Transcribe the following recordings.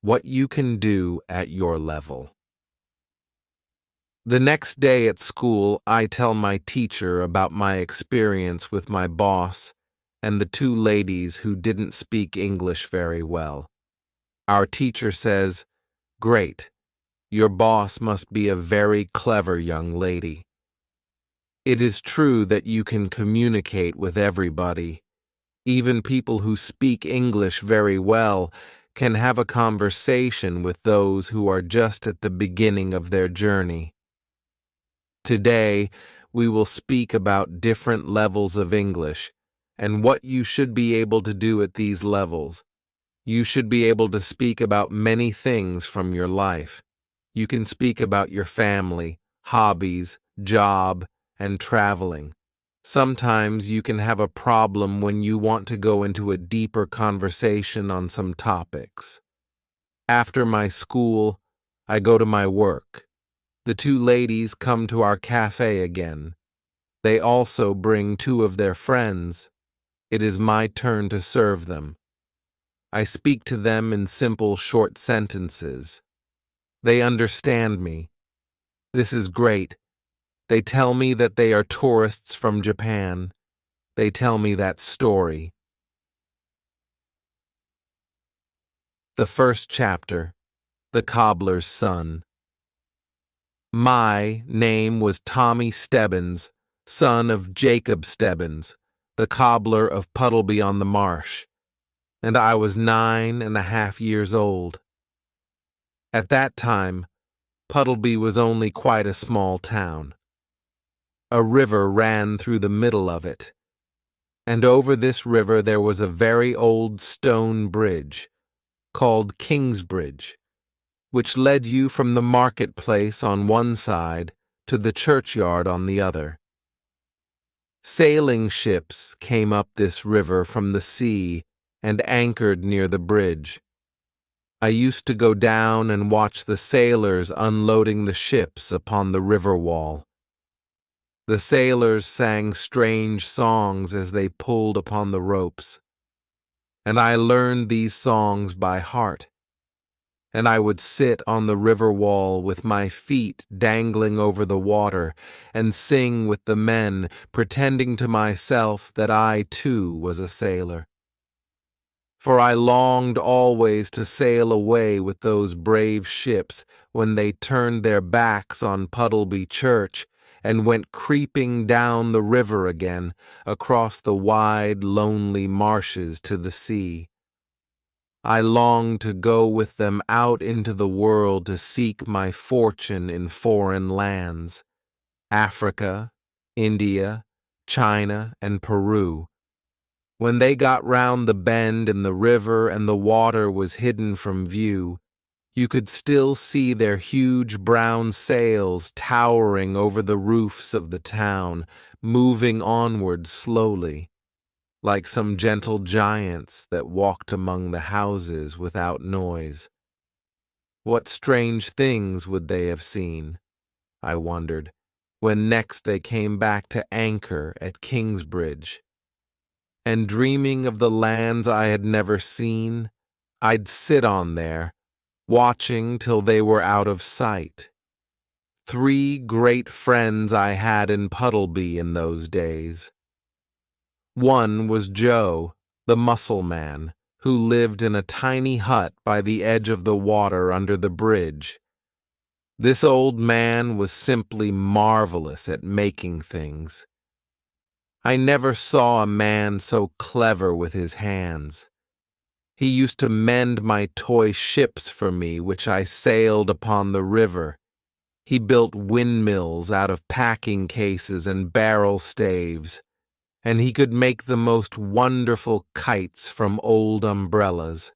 What you can do at your level. The next day at school, I tell my teacher about my experience with my boss and the two ladies who didn't speak English very well. Our teacher says, "Great, your boss must be a very clever young lady. It is true that you can communicate with everybody. Even people who speak English very well can have a conversation with those who are just at the beginning of their journey. Today, we will speak about different levels of English and what you should be able to do at these levels. You should be able to speak about many things from your life. You can speak about your family, hobbies, job, and traveling. Sometimes you can have a problem when you want to go into a deeper conversation on some topics. After my school, I go to my work. The two ladies come to our cafe again. They also bring two of their friends. It is my turn to serve them. I speak to them in simple, short sentences. They understand me. This is great. They tell me that they are tourists from Japan. They tell me that story. The first chapter, The Cobbler's Son. My name was Tommy Stebbins, son of Jacob Stebbins, the cobbler of Puddleby on the Marsh, and I was 9.5 years old. At that time, Puddleby was only quite a small town. A river ran through the middle of it, and over this river there was a very old stone bridge, called Kingsbridge, which led you from the marketplace on one side to the churchyard on the other. Sailing ships came up this river from the sea and anchored near the bridge. I used to go down and watch the sailors unloading the ships upon the river wall. The sailors sang strange songs as they pulled upon the ropes, and I learned these songs by heart. And I would sit on the river wall with my feet dangling over the water and sing with the men, pretending to myself that I too was a sailor. For I longed always to sail away with those brave ships when they turned their backs on Puddleby Church and went creeping down the river again across the wide, lonely marshes to the sea. I longed to go with them out into the world to seek my fortune in foreign lands, Africa, India, China, and Peru. When they got round the bend in the river and the water was hidden from view, you could still see their huge brown sails towering over the roofs of the town, moving onward slowly, like some gentle giants that walked among the houses without noise. What strange things would they have seen, I wondered, when next they came back to anchor at Kingsbridge. And dreaming of the lands I had never seen, I'd sit on there, watching till they were out of sight. 3 great friends I had in Puddleby in those days. One was Joe, the mussel man, who lived in a tiny hut by the edge of the water under the bridge. This old man was simply marvelous at making things. I never saw a man so clever with his hands. He used to mend my toy ships for me, which I sailed upon the river. He built windmills out of packing cases and barrel staves, and he could make the most wonderful kites from old umbrellas.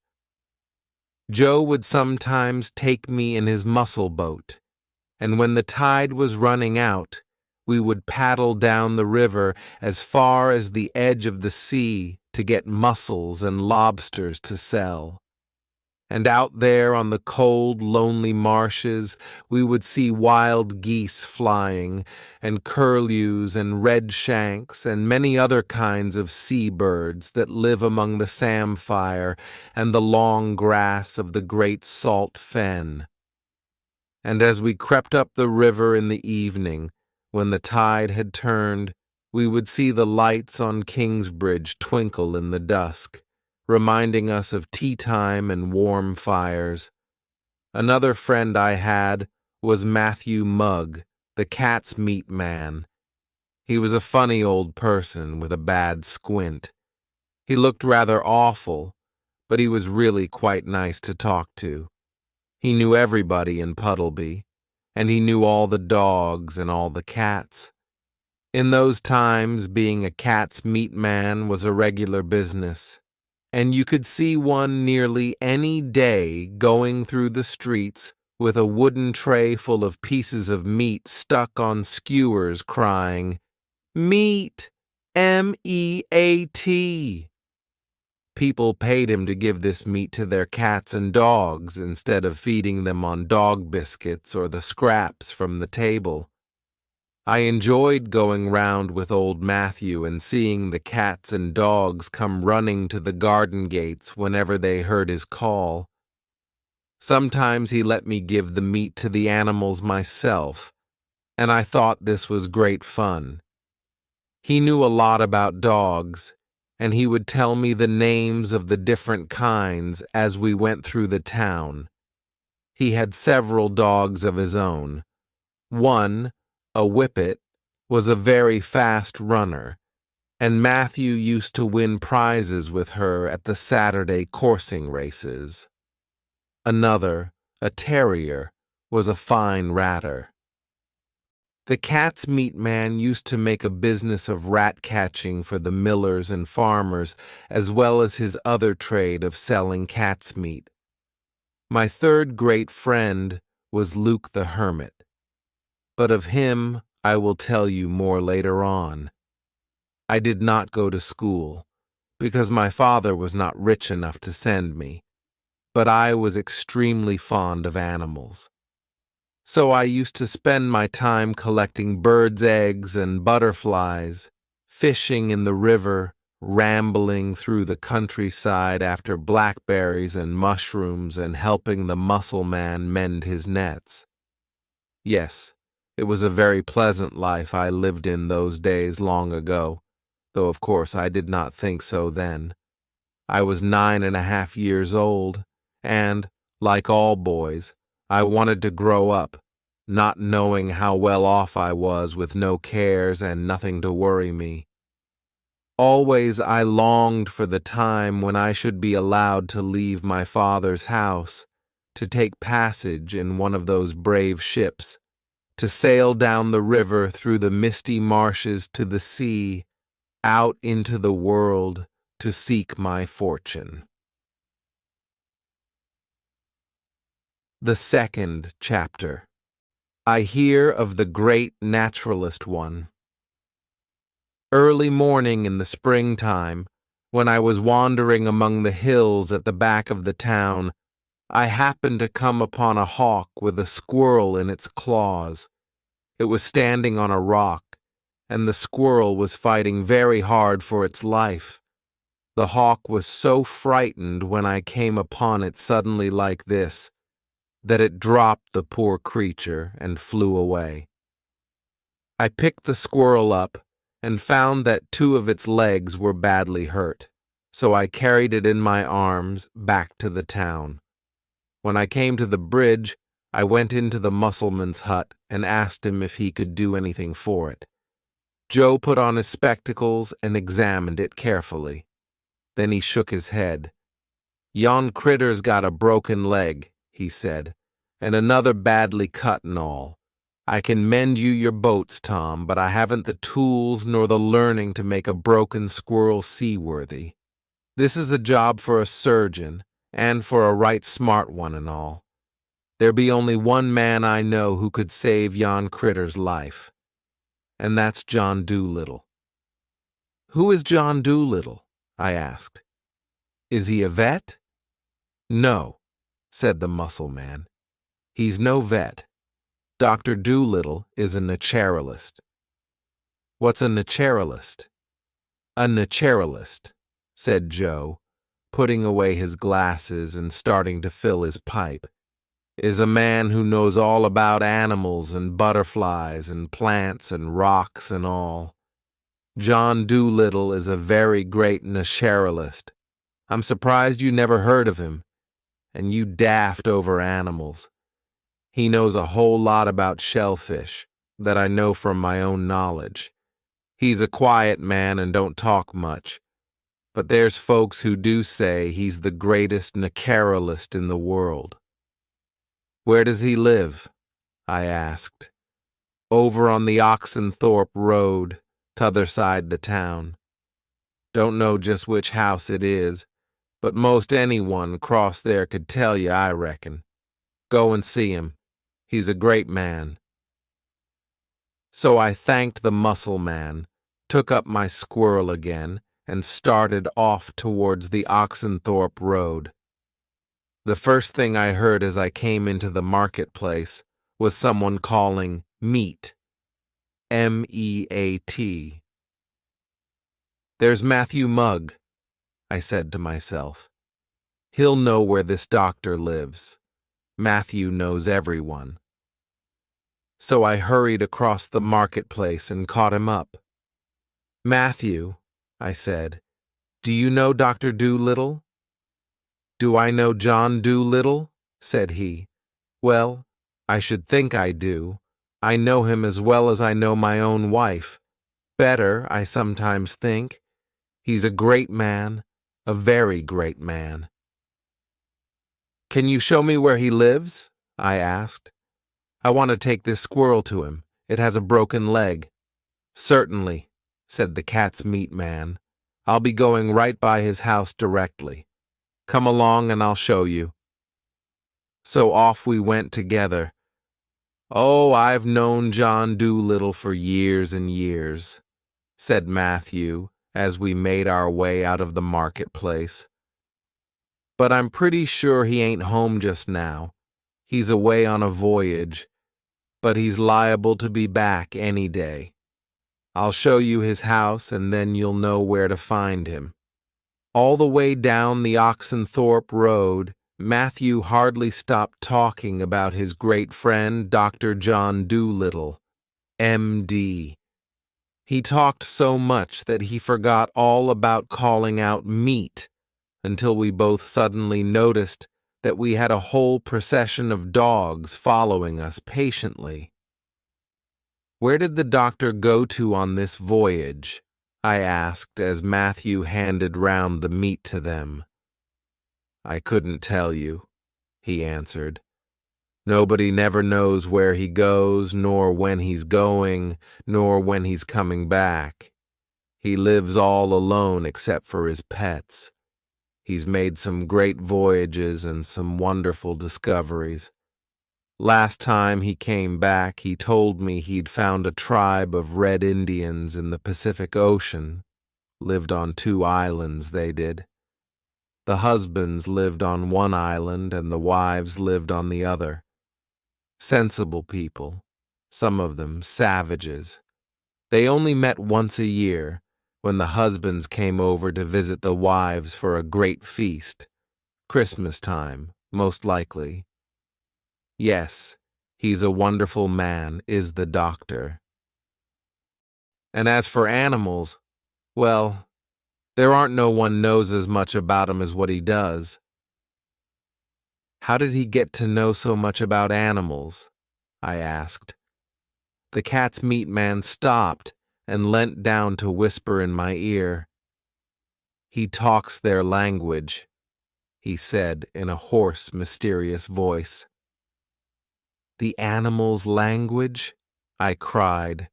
Joe would sometimes take me in his mussel boat, and when the tide was running out, we would paddle down the river as far as the edge of the sea to get mussels and lobsters to sell. and out there on the cold, lonely marshes we would see wild geese flying, and curlews and redshanks and many other kinds of sea-birds that live among the samphire and the long grass of the great salt fen. And as we crept up the river in the evening, when the tide had turned, we would see the lights on Kingsbridge twinkle in the dusk, reminding us of tea time and warm fires. Another friend I had was Matthew Mugg, the cat's meat man. He was a funny old person with a bad squint. He looked rather awful, but he was really quite nice to talk to. He knew everybody in Puddleby, and he knew all the dogs and all the cats. In those times, being a cat's meat man was a regular business, and you could see one nearly any day going through the streets with a wooden tray full of pieces of meat stuck on skewers crying, "Meat! M-E-A-T!" People paid him to give this meat to their cats and dogs instead of feeding them on dog biscuits or the scraps from the table. I enjoyed going round with old Matthew and seeing the cats and dogs come running to the garden gates whenever they heard his call. Sometimes he let me give the meat to the animals myself, and I thought this was great fun. He knew a lot about dogs, and he would tell me the names of the different kinds as we went through the town. He had several dogs of his own. One, a whippet, was a very fast runner, and Matthew used to win prizes with her at the Saturday coursing races. Another, a terrier, was a fine ratter. The cat's meat man used to make a business of rat catching for the millers and farmers, as well as his other trade of selling cat's meat. My third great friend was Luke the Hermit, but of him I will tell you more later on. I did not go to school, because my father was not rich enough to send me, but I was extremely fond of animals. So I used to spend my time collecting birds' eggs and butterflies, fishing in the river, rambling through the countryside after blackberries and mushrooms, and helping the mussel man mend his nets. Yes, it was a very pleasant life I lived in those days long ago, though of course I did not think so then. I was 9.5 years old, and, like all boys, I wanted to grow up, not knowing how well off I was with no cares and nothing to worry me. Always I longed for the time when I should be allowed to leave my father's house, to take passage in one of those brave ships, to sail down the river through the misty marshes to the sea, out into the world to seek my fortune. The second chapter. I hear of the great naturalist one. Early morning in the springtime, when I was wandering among the hills at the back of the town, I happened to come upon a hawk with a squirrel in its claws. It was standing on a rock, and the squirrel was fighting very hard for its life. The hawk was so frightened when I came upon it suddenly like this, that it dropped the poor creature and flew away. I picked the squirrel up and found that 2 of its legs were badly hurt, so I carried it in my arms back to the town. When I came to the bridge, I went into the musselman's hut and asked him if he could do anything for it. Joe put on his spectacles and examined it carefully. Then he shook his head. "Yon critter's got a broken leg," he said, "and another badly cut and all. I can mend you your boats, Tom, but I haven't the tools nor the learning to make a broken squirrel seaworthy. This is a job for a surgeon, and for a right smart one and all. There be only one man I know who could save yon critter's life, and that's John Dolittle." "Who is John Dolittle?" I asked. "Is he a vet?" "No, said the muscle man. He's no vet. Dr. Doolittle is a naturalist. What's a naturalist? A naturalist, said Joe, putting away his glasses and starting to fill his pipe, is a man who knows all about animals and butterflies and plants and rocks and all. John Doolittle is a very great naturalist. I'm surprised you never heard of him, and you daft over animals. He knows a whole lot about shellfish that I know from my own knowledge. He's a quiet man and don't talk much, but there's folks who do say he's the greatest naturalist in the world. Where does he live? I asked. Over on the Oxenthorpe Road, t'other side the town. Don't know just which house it is, but most anyone cross there could tell you, I reckon. Go and see him. He's a great man. So I thanked the muscle man, took up my squirrel again, and started off towards the Oxenthorpe Road. The first thing I heard as I came into the marketplace was someone calling meat. M-E-A-T. There's Matthew Mugg, I said to myself. He'll know where this doctor lives. Matthew knows everyone. So I hurried across the marketplace and caught him up. Matthew, I said, do you know Dr. Doolittle? Do I know John Doolittle? Said he. Well, I should think I do. I know him as well as I know my own wife. Better, I sometimes think. He's a great man, a very great man. Can you show me where he lives? I asked. I want to take this squirrel to him. It has a broken leg. Certainly, said the cat's meat man. I'll be going right by his house directly. Come along and I'll show you. So off we went together. Oh, I've known John Doolittle for years and years, said Matthew as we made our way out of the marketplace. But I'm pretty sure he ain't home just now. He's away on a voyage, but he's liable to be back any day. I'll show you his house and then you'll know where to find him. All the way down the Oxenthorpe Road, Matthew hardly stopped talking about his great friend, Dr. John Doolittle, M.D. He talked so much that he forgot all about calling out meat until we both suddenly noticed that we had a whole procession of dogs following us patiently. Where did the doctor go to on this voyage? I asked as Matthew handed round the meat to them. I couldn't tell you, he answered. Nobody never knows where he goes, nor when he's going, nor when he's coming back. He lives all alone except for his pets. He's made some great voyages and some wonderful discoveries. Last time he came back, he told me he'd found a tribe of Red Indians in the Pacific Ocean. Lived on 2 islands, they did. The husbands lived on one island and the wives lived on the other. Sensible people, some of them savages. They only met once a year, when the husbands came over to visit the wives for a great feast. Christmas time, most likely. Yes, he's a wonderful man, is the doctor. And as for animals, well, there aren't no one knows as much about him as what he does. How did he get to know so much about animals? I asked. The cat's meat man stopped and leant down to whisper in my ear. He talks their language, he said in a hoarse, mysterious voice. The animals' language? I cried.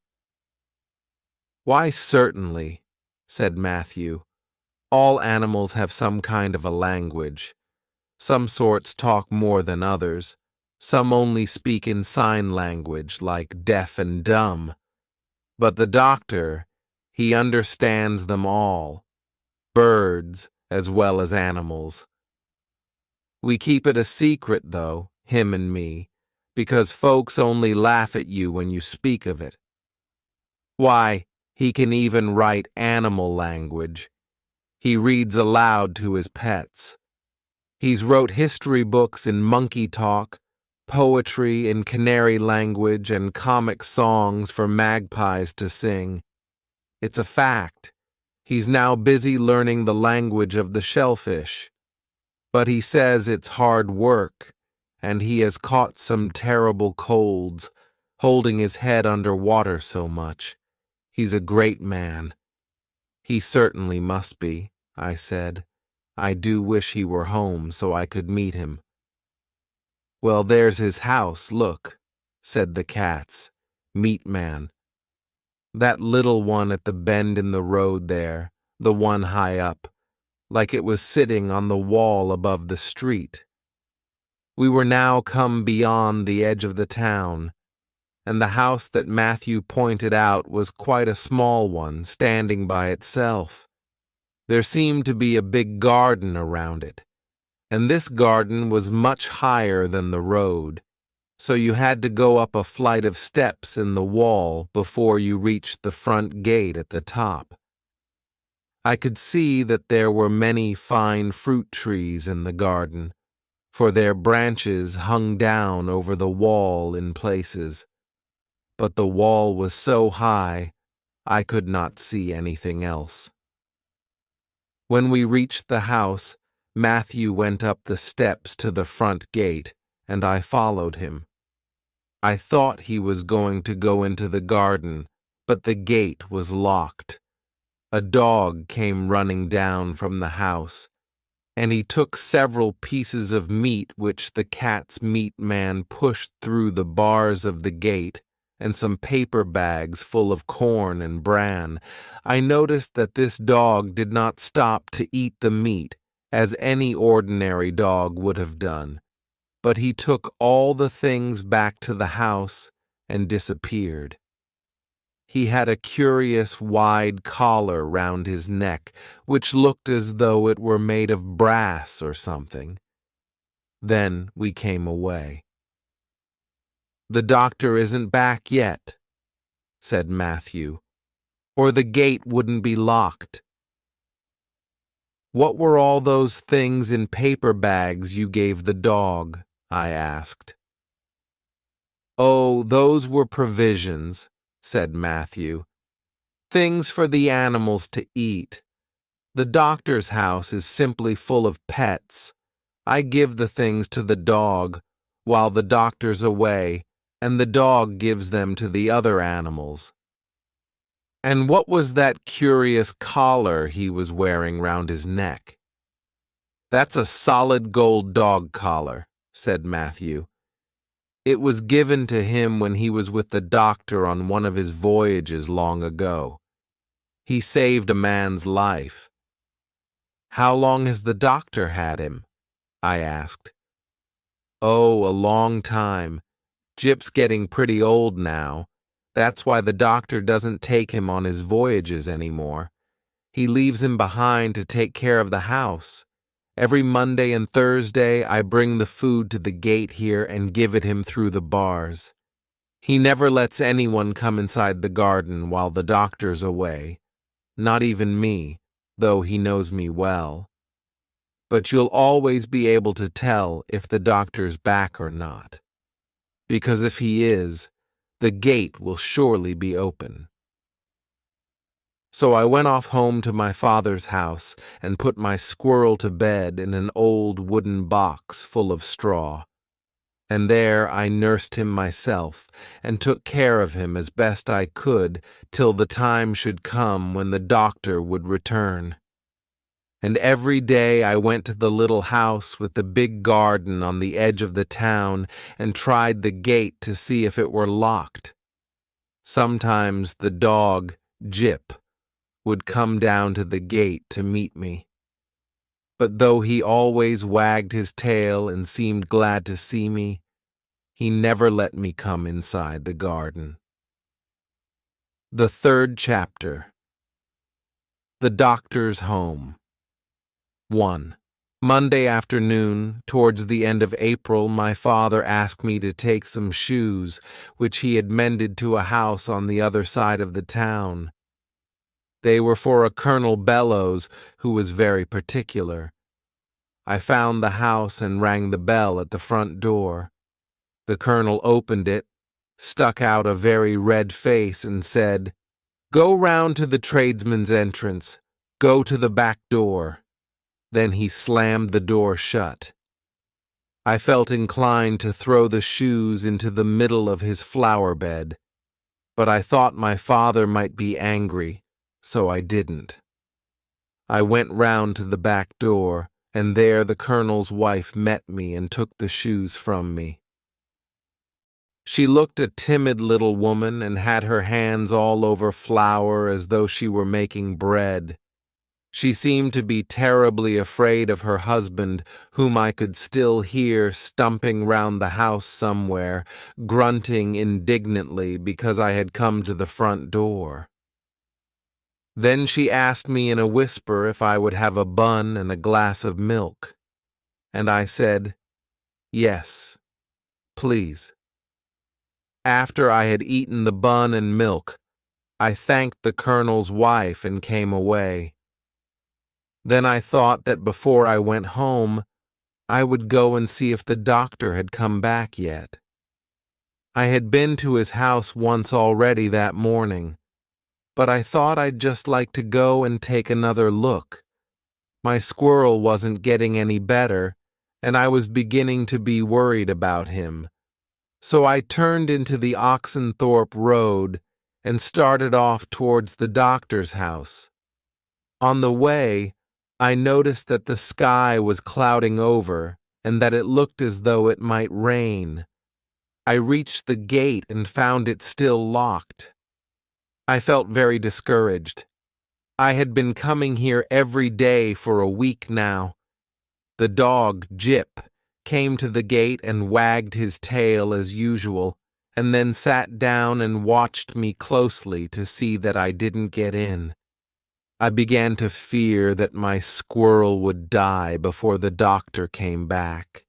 Why, certainly, said Matthew. All animals have some kind of a language. Some sorts talk more than others. Some only speak in sign language, like deaf and dumb. But the doctor, he understands them all, birds as well as animals. We keep it a secret, though, him and me, because folks only laugh at you when you speak of it. Why, he can even write animal language. He reads aloud to his pets. He's wrote history books in monkey talk, poetry in canary language, and comic songs for magpies to sing. It's a fact. He's now busy learning the language of the shellfish. But he says it's hard work, and he has caught some terrible colds, holding his head under water so much. He's a great man. He certainly must be, I said. I do wish he were home so I could meet him. Well, there's his house, look, said the cats. Meat Man. That little one at the bend in the road there, the one high up, like it was sitting on the wall above the street. We were now come beyond the edge of the town, and the house that Matthew pointed out was quite a small one, standing by itself. There seemed to be a big garden around it, and this garden was much higher than the road, so you had to go up a flight of steps in the wall before you reached the front gate at the top. I could see that there were many fine fruit trees in the garden, for their branches hung down over the wall in places. But the wall was so high, I could not see anything else. When we reached the house, Matthew went up the steps to the front gate, and I followed him. I thought he was going to go into the garden, but the gate was locked. A dog came running down from the house, and he took several pieces of meat which the cat's meat man pushed through the bars of the gate, and some paper bags full of corn and bran. I noticed that this dog did not stop to eat the meat, as any ordinary dog would have done, but he took all the things back to the house and disappeared. He had a curious wide collar round his neck, which looked as though it were made of brass or something. Then we came away. "The doctor isn't back yet," said Matthew, "or the gate wouldn't be locked." "What were all those things in paper bags you gave the dog?" I asked. "Oh, those were provisions," said Matthew. "Things for the animals to eat. The doctor's house is simply full of pets. I give the things to the dog while the doctor's away, and the dog gives them to the other animals." "And what was that curious collar he was wearing round his neck?" "That's a solid gold dog collar," said Matthew. "It was given to him when he was with the doctor on one of his voyages long ago. He saved a man's life." "How long has the doctor had him?" I asked. "Oh, a long time. Gyp's getting pretty old now. That's why the doctor doesn't take him on his voyages anymore. He leaves him behind to take care of the house. Every Monday and Thursday I bring the food to the gate here and give it him through the bars. He never lets anyone come inside the garden while the doctor's away. Not even me, though he knows me well. But you'll always be able to tell if the doctor's back or not. Because if he is, the gate will surely be open." So I went off home to my father's house and put my squirrel to bed in an old wooden box full of straw. And there I nursed him myself and took care of him as best I could till the time should come when the doctor would return. And every day I went to the little house with the big garden on the edge of the town and tried the gate to see if it were locked. Sometimes the dog, Gyp, would come down to the gate to meet me. But though he always wagged his tail and seemed glad to see me, he never let me come inside the garden. The third chapter. The Doctor's Home. 1. Monday afternoon, towards the end of April, my father asked me to take some shoes, which he had mended to a house on the other side of the town. They were for a Colonel Bellows, who was very particular. I found the house and rang the bell at the front door. The colonel opened it, stuck out a very red face, and said, "Go round to the tradesman's entrance. Go to the back door." Then he slammed the door shut. I felt inclined to throw the shoes into the middle of his flower bed, but I thought my father might be angry, so I didn't. I went round to the back door, and there the colonel's wife met me and took the shoes from me. She looked a timid little woman and had her hands all over flour as though she were making bread. She seemed to be terribly afraid of her husband, whom I could still hear stumping round the house somewhere, grunting indignantly because I had come to the front door. Then she asked me in a whisper if I would have a bun and a glass of milk, and I said, "Yes, please." After I had eaten the bun and milk, I thanked the colonel's wife and came away. Then I thought that before I went home, I would go and see if the doctor had come back yet. I had been to his house once already that morning, but I thought I'd just like to go and take another look. My squirrel wasn't getting any better, and I was beginning to be worried about him. So I turned into the Oxenthorpe Road and started off towards the doctor's house. On the way, I noticed that the sky was clouding over and that it looked as though it might rain. I reached the gate and found it still locked. I felt very discouraged. I had been coming here every day for a week now. The dog, Jip, came to the gate and wagged his tail as usual, and then sat down and watched me closely to see that I didn't get in. I began to fear that my squirrel would die before the doctor came back.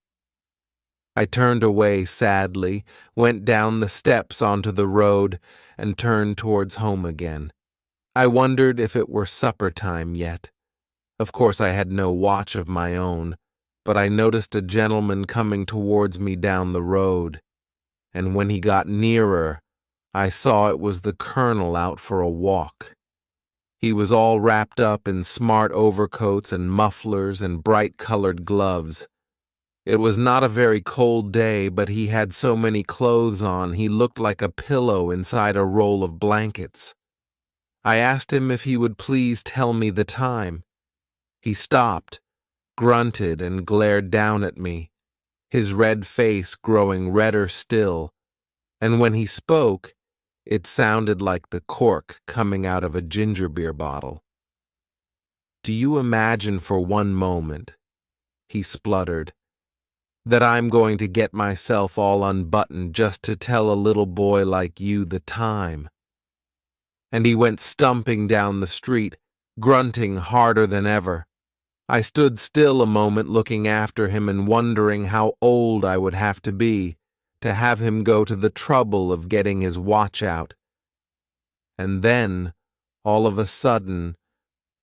I turned away sadly, went down the steps onto the road, and turned towards home again. I wondered if it were supper time yet. Of course I had no watch of my own, but I noticed a gentleman coming towards me down the road, and when he got nearer, I saw it was the colonel out for a walk. He was all wrapped up in smart overcoats and mufflers and bright-colored gloves. It was not a very cold day, but he had so many clothes on he looked like a pillow inside a roll of blankets. I asked him if he would please tell me the time. He stopped, grunted, and glared down at me, his red face growing redder still, and when he spoke, it sounded like the cork coming out of a ginger beer bottle. "Do you imagine for one moment," he spluttered, "that I'm going to get myself all unbuttoned just to tell a little boy like you the time?" And he went stumping down the street, grunting harder than ever. I stood still a moment looking after him and wondering how old I would have to be to have him go to the trouble of getting his watch out. And then, all of a sudden,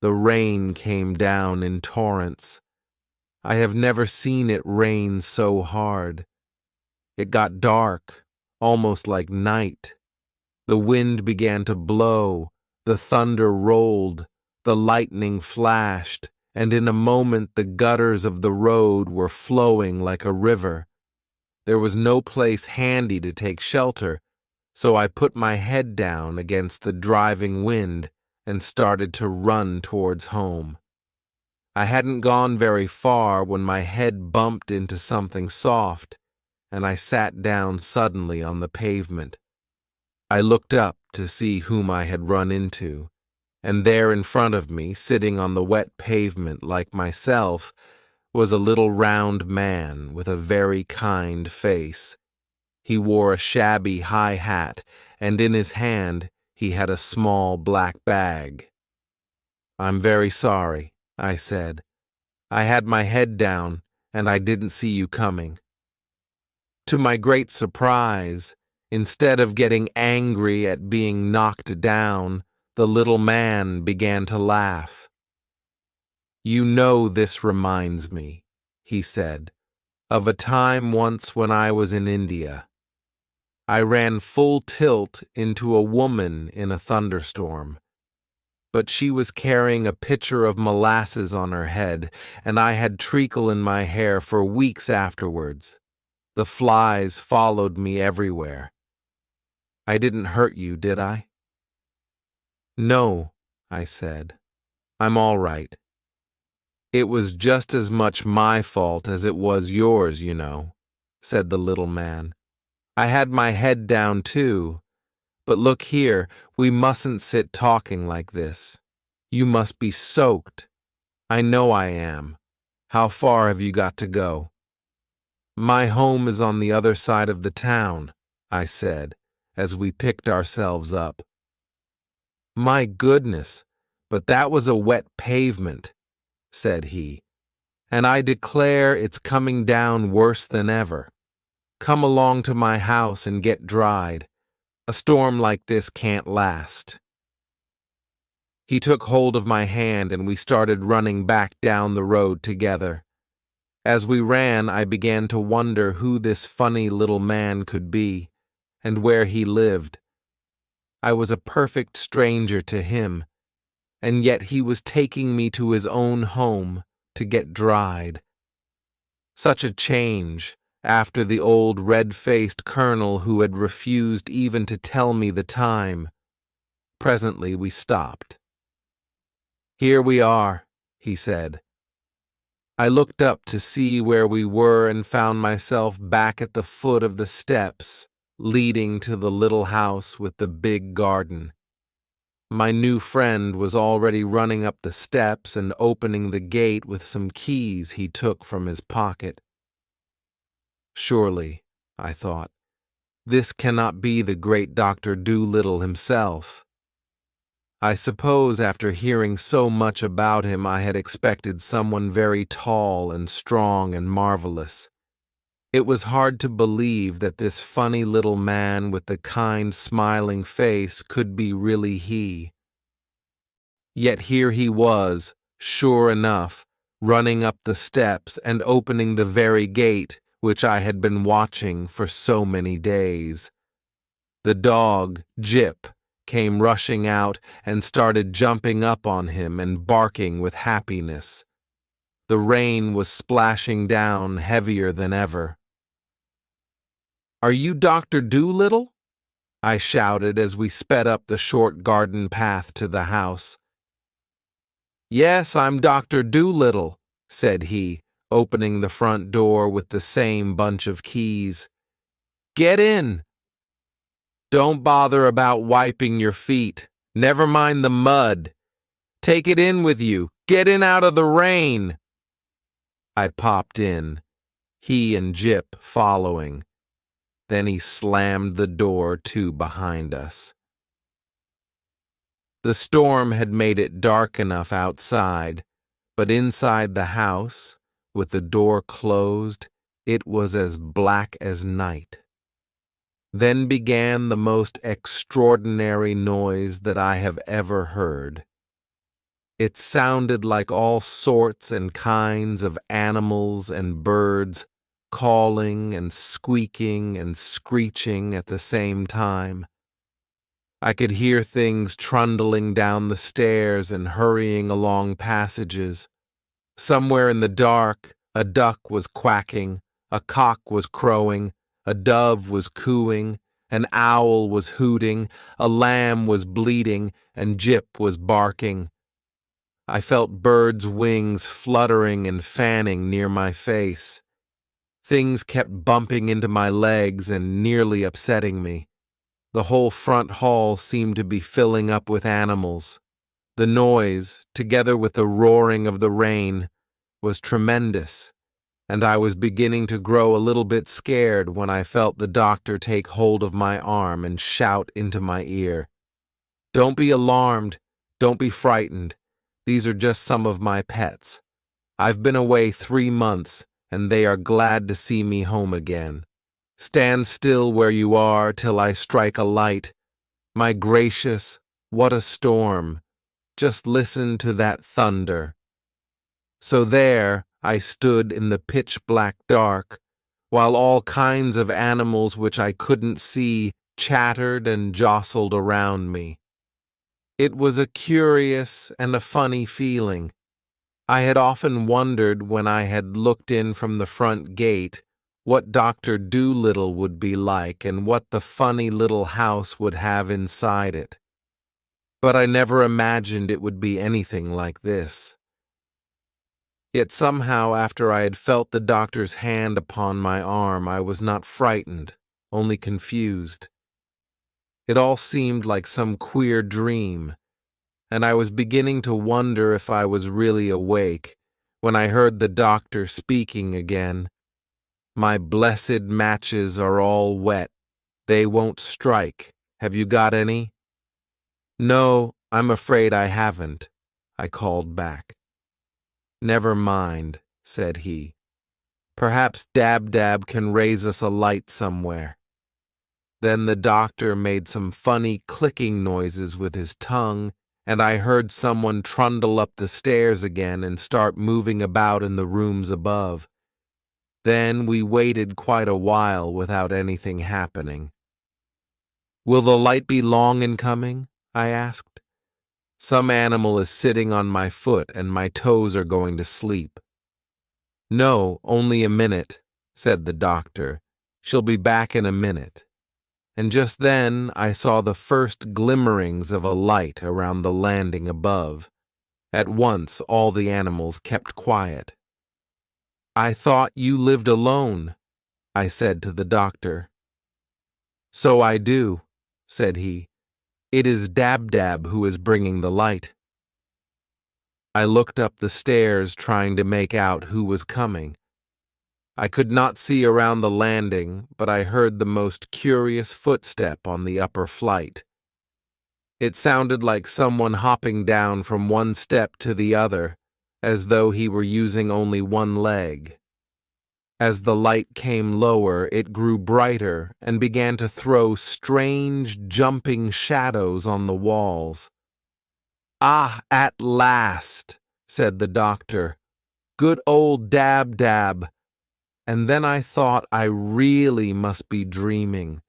the rain came down in torrents. I have never seen it rain so hard. It got dark, almost like night. The wind began to blow, the thunder rolled, the lightning flashed, and in a moment the gutters of the road were flowing like a river. There was no place handy to take shelter, so I put my head down against the driving wind and started to run towards home. I hadn't gone very far when my head bumped into something soft, and I sat down suddenly on the pavement. I looked up to see whom I had run into, and there in front of me, sitting on the wet pavement like myself, was a little round man with a very kind face. He wore a shabby high hat, and in his hand he had a small black bag. "I'm very sorry," I said. I had my head down, and I didn't see you coming. To my great surprise, instead of getting angry at being knocked down, the little man began to laugh. "You know, this reminds me," he said, "of a time once when I was in India. I ran full tilt into a woman in a thunderstorm. But she was carrying a pitcher of molasses on her head, and I had treacle in my hair for weeks afterwards. The flies followed me everywhere. I didn't hurt you, did I?" "No," I said. "I'm all right. It was just as much my fault as it was yours, you know," said the little man. "I had my head down too. But look here, we mustn't sit talking like this. You must be soaked. I know I am. How far have you got to go?" "My home is on the other side of the town," I said, as we picked ourselves up. "My goodness, but that was a wet pavement," said he, "and I declare it's coming down worse than ever. Come along to my house and get dried. A storm like this can't last." He took hold of my hand and we started running back down the road together. As we ran, I began to wonder who this funny little man could be, and where he lived. I was a perfect stranger to him, and yet he was taking me to his own home to get dried. Such a change after the old red-faced colonel who had refused even to tell me the time. Presently we stopped. "Here we are," he said. I looked up to see where we were and found myself back at the foot of the steps leading to the little house with the big garden. My new friend was already running up the steps and opening the gate with some keys he took from his pocket. Surely, I thought, this cannot be the great Dr. Dolittle himself. I suppose after hearing so much about him I had expected someone very tall and strong and marvelous. It was hard to believe that this funny little man with the kind, smiling face could be really he. Yet here he was, sure enough, running up the steps and opening the very gate which I had been watching for so many days. The dog, Jip, came rushing out and started jumping up on him and barking with happiness. The rain was splashing down heavier than ever. "Are you Dr. Dolittle?" I shouted as we sped up the short garden path to the house. "Yes, I'm Dr. Dolittle," said he, opening the front door with the same bunch of keys. "Get in. Don't bother about wiping your feet. Never mind the mud. Take it in with you. Get in out of the rain." I popped in, he and Jip following. Then he slammed the door to behind us. The storm had made it dark enough outside, but inside the house, with the door closed, it was as black as night. Then began the most extraordinary noise that I have ever heard. It sounded like all sorts and kinds of animals and birds calling and squeaking and screeching at the same time. I could hear things trundling down the stairs and hurrying along passages. Somewhere in the dark, a duck was quacking, a cock was crowing, a dove was cooing, an owl was hooting, a lamb was bleating, and Jip was barking. I felt birds' wings fluttering and fanning near my face. Things kept bumping into my legs and nearly upsetting me. The whole front hall seemed to be filling up with animals. The noise, together with the roaring of the rain, was tremendous, and I was beginning to grow a little bit scared when I felt the doctor take hold of my arm and shout into my ear, "Don't be alarmed. Don't be frightened. These are just some of my pets. I've been away 3 months, and they are glad to see me home again. Stand still where you are till I strike a light. My gracious, what a storm! Just listen to that thunder. So there I stood in the pitch-black dark, while all kinds of animals which I couldn't see chattered and jostled around me. It was a curious and a funny feeling. I had often wondered when I had looked in from the front gate what Dr. Dolittle would be like and what the funny little house would have inside it. But I never imagined it would be anything like this. Yet somehow, after I had felt the doctor's hand upon my arm, I was not frightened, only confused. It all seemed like some queer dream, and I was beginning to wonder if I was really awake when I heard the doctor speaking again. My blessed matches are all wet. They won't strike. Have you got any? No, I'm afraid I haven't, I called back. Never mind, said he. Perhaps Dab-Dab can raise us a light somewhere. Then the doctor made some funny clicking noises with his tongue, and I heard someone trundle up the stairs again and start moving about in the rooms above. Then we waited quite a while without anything happening. Will the light be long in coming? I asked. Some animal is sitting on my foot and my toes are going to sleep. No, only a minute, said the doctor. She'll be back in a minute. And just then I saw the first glimmerings of a light around the landing above. At once all the animals kept quiet. I thought you lived alone, I said to the doctor. So I do, said he. It is Dab-Dab who is bringing the light. I looked up the stairs trying to make out who was coming. I could not see around the landing, but I heard the most curious footstep on the upper flight. It sounded like someone hopping down from one step to the other, as though he were using only one leg. As the light came lower, it grew brighter and began to throw strange, jumping shadows on the walls. Ah, at last, said the doctor. Good old Dab-Dab. And then I thought I really must be dreaming.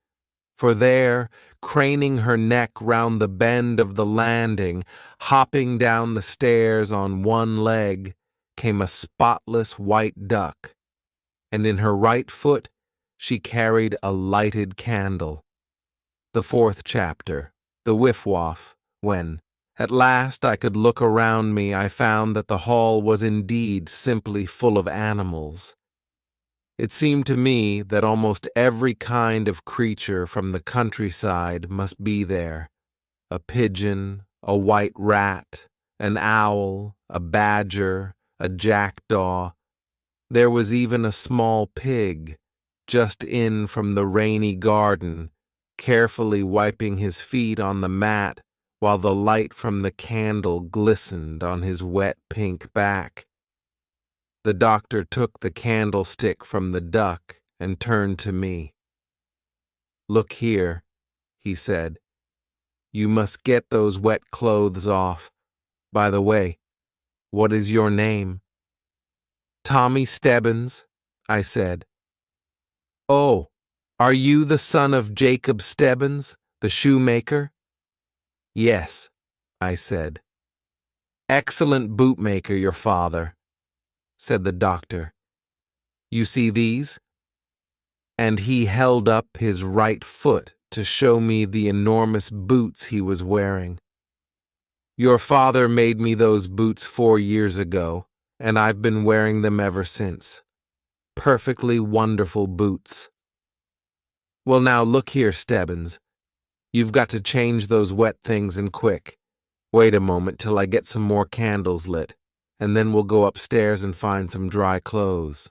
For there, craning her neck round the bend of the landing, hopping down the stairs on one leg, came a spotless white duck. And in her right foot she carried a lighted candle. The 4th chapter, the Wiff-Waff, when, at last I could look around me, I found that the hall was indeed simply full of animals. It seemed to me that almost every kind of creature from the countryside must be there. A pigeon, a white rat, an owl, a badger, a jackdaw. There was even a small pig, just in from the rainy garden, carefully wiping his feet on the mat while the light from the candle glistened on his wet pink back. The doctor took the candlestick from the duck and turned to me. Look here, he said. You must get those wet clothes off. By the way, what is your name? Tommy Stebbins, I said. Oh, are you the son of Jacob Stebbins, the shoemaker? Yes, I said. Excellent bootmaker, your father, said the doctor. You see these? And he held up his right foot to show me the enormous boots he was wearing. Your father made me those boots 4 years ago, and I've been wearing them ever since. Perfectly wonderful boots. Well, now look here, Stebbins. You've got to change those wet things and quick. Wait a moment till I get some more candles lit, and then we'll go upstairs and find some dry clothes.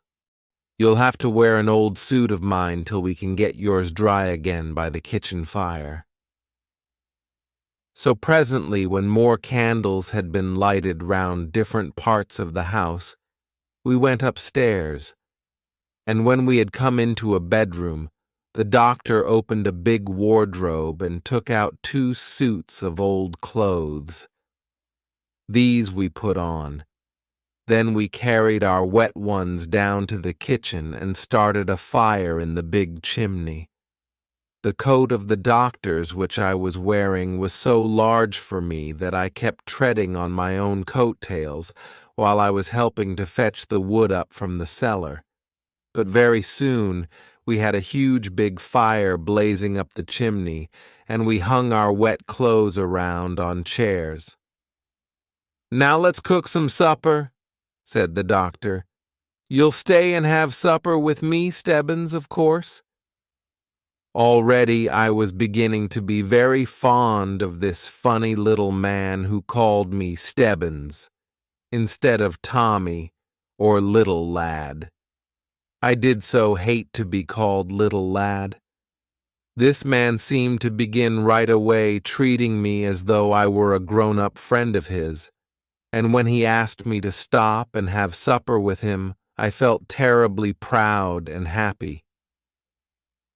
You'll have to wear an old suit of mine till we can get yours dry again by the kitchen fire. So presently, when more candles had been lighted round different parts of the house, We went upstairs, and when we had come into a bedroom, the doctor opened a big wardrobe and took out 2 suits of old clothes. These we put on. Then we carried our wet ones down to the kitchen and started a fire in the big chimney. The coat of the doctor's which I was wearing was so large for me that I kept treading on my own coattails while I was helping to fetch the wood up from the cellar. But very soon we had a huge big fire blazing up the chimney, and we hung our wet clothes around on chairs. "Now let's cook some supper," said the doctor. "You'll stay and have supper with me, Stebbins, of course." Already I was beginning to be very fond of this funny little man who called me Stebbins instead of Tommy or Little Lad. I did so hate to be called Little Lad. This man seemed to begin right away treating me as though I were a grown-up friend of his, and when he asked me to stop and have supper with him, I felt terribly proud and happy.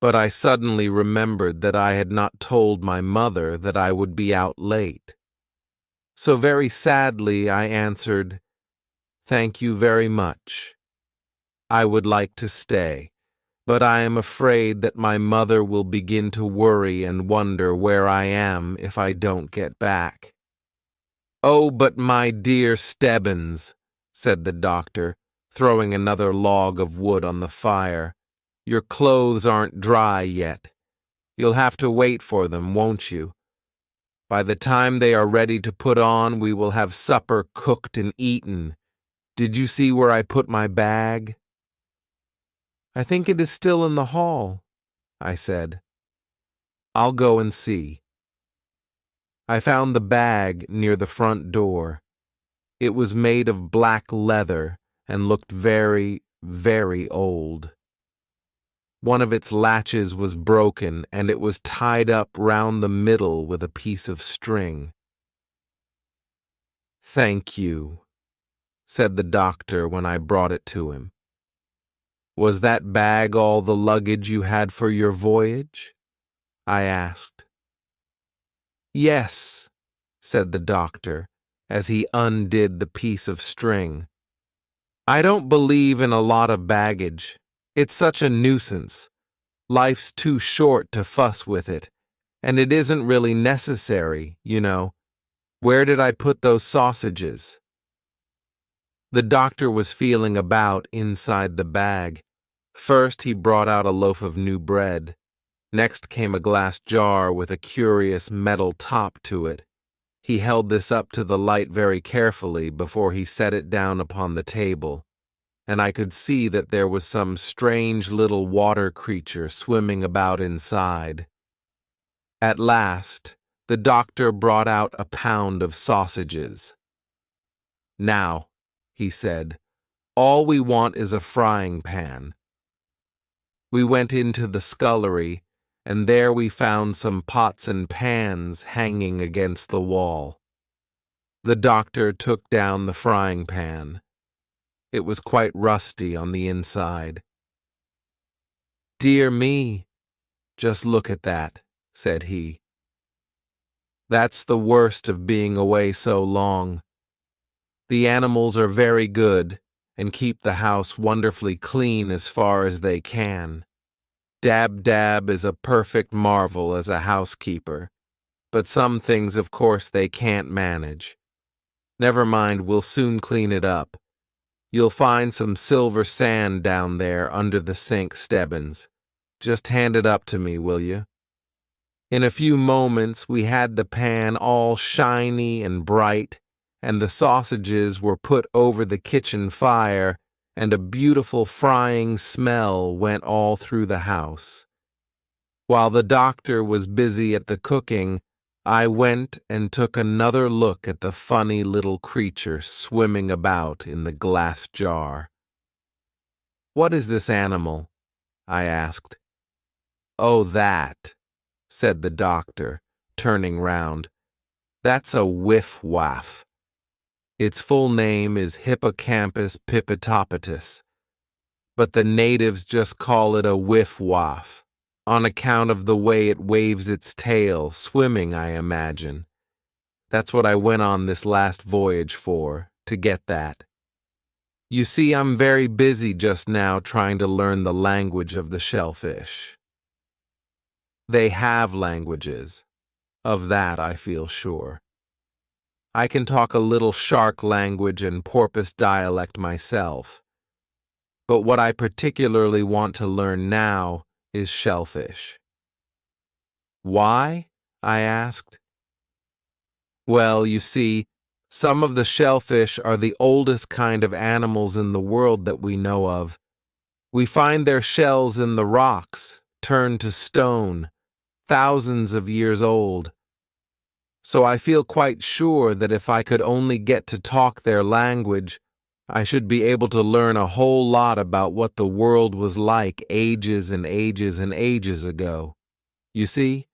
But I suddenly remembered that I had not told my mother that I would be out late. So very sadly I answered, "Thank you very much. I would like to stay, but I am afraid that my mother will begin to worry and wonder where I am if I don't get back." "Oh, but my dear Stebbins," said the doctor, throwing another log of wood on the fire, "your clothes aren't dry yet. You'll have to wait for them, won't you? By the time they are ready to put on, we will have supper cooked and eaten. Did you see where I put my bag?" "I think it is still in the hall," I said. "I'll go and see." I found the bag near the front door. It was made of black leather and looked very, very old. One of its latches was broken, and it was tied up round the middle with a piece of string. "Thank you," said the doctor when I brought it to him. "Was that bag all the luggage you had for your voyage?" I asked. "Yes," said the doctor, as he undid the piece of string. "I don't believe in a lot of baggage. It's such a nuisance. Life's too short to fuss with it, and it isn't really necessary, you know. Where did I put those sausages?" The doctor was feeling about inside the bag. First he brought out a loaf of new bread. Next came a glass jar with a curious metal top to it. He held this up to the light very carefully before he set it down upon the table, and I could see that there was some strange little water creature swimming about inside. At last, the doctor brought out a pound of sausages. "Now," he said, "all we want is a frying pan." We went into the scullery, and there we found some pots and pans hanging against the wall. The doctor took down the frying pan. It was quite rusty on the inside. "Dear me, just look at that," said he. "That's the worst of being away so long. The animals are very good and keep the house wonderfully clean as far as they can. Dab-Dab is a perfect marvel as a housekeeper, but some things of course they can't manage. Never mind, we'll soon clean it up. You'll find some silver sand down there under the sink, Stebbins. Just hand it up to me, will you?" In a few moments we had the pan all shiny and bright, and the sausages were put over the kitchen fire, and a beautiful frying smell went all through the house. While the doctor was busy at the cooking, I went and took another look at the funny little creature swimming about in the glass jar. "What is this animal?" I asked. "Oh, that," said the doctor, turning round. "That's a whiff-waff. Its full name is Hippocampus pipitopatus, but the natives just call it a whiff-waff, on account of the way it waves its tail, swimming, I imagine. That's what I went on this last voyage for, to get that. You see, I'm very busy just now trying to learn the language of the shellfish. They have languages. Of that I feel sure. I can talk a little shark language and porpoise dialect myself. But what I particularly want to learn now is shellfish. Why? I asked. Well, you see, some of the shellfish are the oldest kind of animals in the world that we know of. We find their shells in the rocks, turned to stone, thousands of years old. So I feel quite sure that if I could only get to talk their language, I should be able to learn a whole lot about what the world was like ages and ages and ages ago. You see?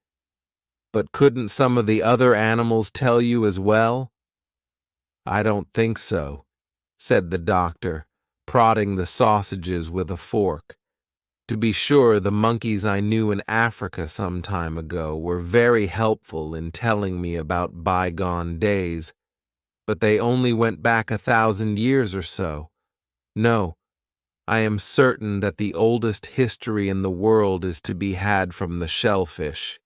But couldn't some of the other animals tell you as well? I don't think so, said the doctor, prodding the sausages with a fork. To be sure, the monkeys I knew in Africa some time ago were very helpful in telling me about bygone days, but they only went back 1,000 years or so. No, I am certain that the oldest history in the world is to be had from the shellfish,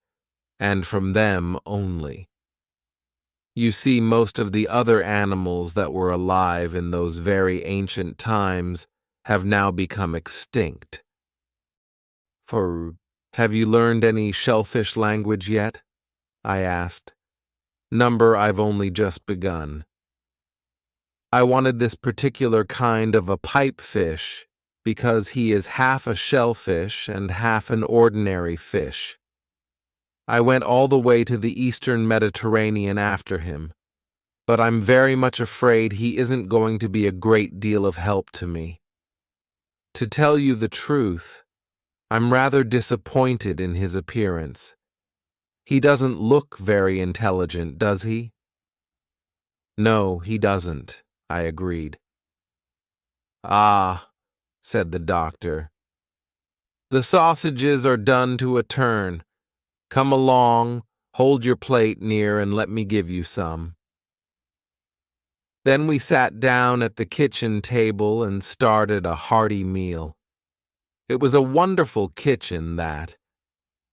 and from them only. You see, most of the other animals that were alive in those very ancient times have now become extinct. Have you learned any shellfish language yet? I asked. Number, I've only just begun. I wanted this particular kind of a pipefish because he is half a shellfish and half an ordinary fish. I went all the way to the Eastern Mediterranean after him, but I'm very much afraid he isn't going to be a great deal of help to me. To tell you the truth, I'm rather disappointed in his appearance. He doesn't look very intelligent, does he? No, he doesn't, I agreed. Ah, said the doctor. The sausages are done to a turn. Come along, hold your plate near and let me give you some. Then we sat down at the kitchen table and started a hearty meal. It was a wonderful kitchen, that.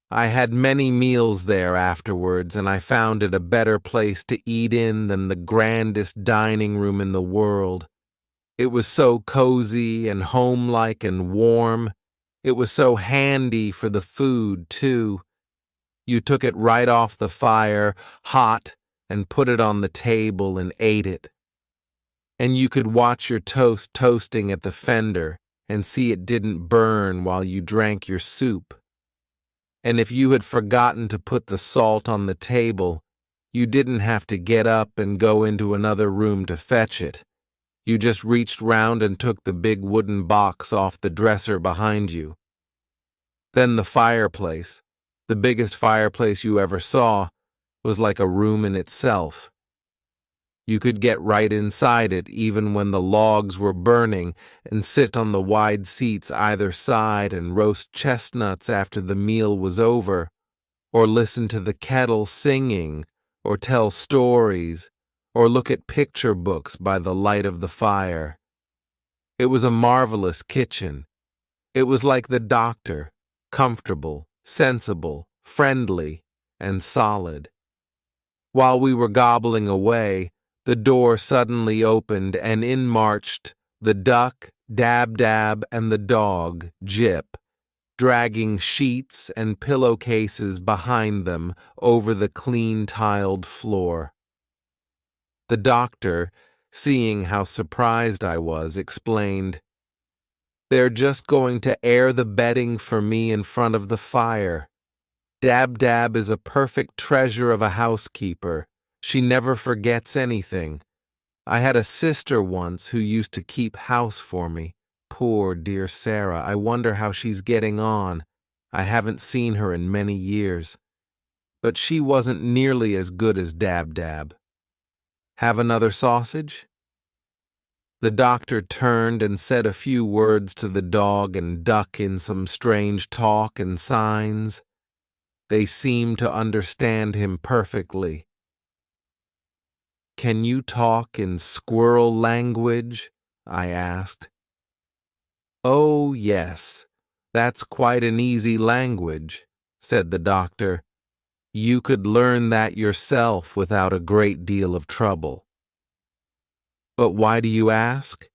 I had many meals there afterwards, and I found it a better place to eat in than the grandest dining room in the world. It was so cozy and homelike and warm. It was so handy for the food, too. You took it right off the fire, hot, and put it on the table and ate it. And you could watch your toast toasting at the fender and see it didn't burn while you drank your soup. And if you had forgotten to put the salt on the table, you didn't have to get up and go into another room to fetch it. You just reached round and took the big wooden box off the dresser behind you. Then the fireplace, the biggest fireplace you ever saw, was like a room in itself. You could get right inside it even when the logs were burning and sit on the wide seats either side and roast chestnuts after the meal was over, or listen to the kettle singing, or tell stories, or look at picture books by the light of the fire. It was a marvelous kitchen. It was like the doctor, comfortable, sensible, friendly, and solid. While we were gobbling away, the door suddenly opened and in marched the duck, Dab-Dab, and the dog, Jip, dragging sheets and pillowcases behind them over the clean-tiled floor. The doctor, seeing how surprised I was, explained, "They're just going to air the bedding for me in front of the fire. Dab-Dab is a perfect treasure of a housekeeper. She never forgets anything. I had a sister once who used to keep house for me. Poor dear Sarah, I wonder how she's getting on. I haven't seen her in many years. But she wasn't nearly as good as Dab-Dab. Have another sausage?" The doctor turned and said a few words to the dog and duck in some strange talk and signs. They seemed to understand him perfectly. "Can you talk in squirrel language?" I asked. "Oh, yes, that's quite an easy language," said the doctor. "You could learn that yourself without a great deal of trouble." "But why do you ask?"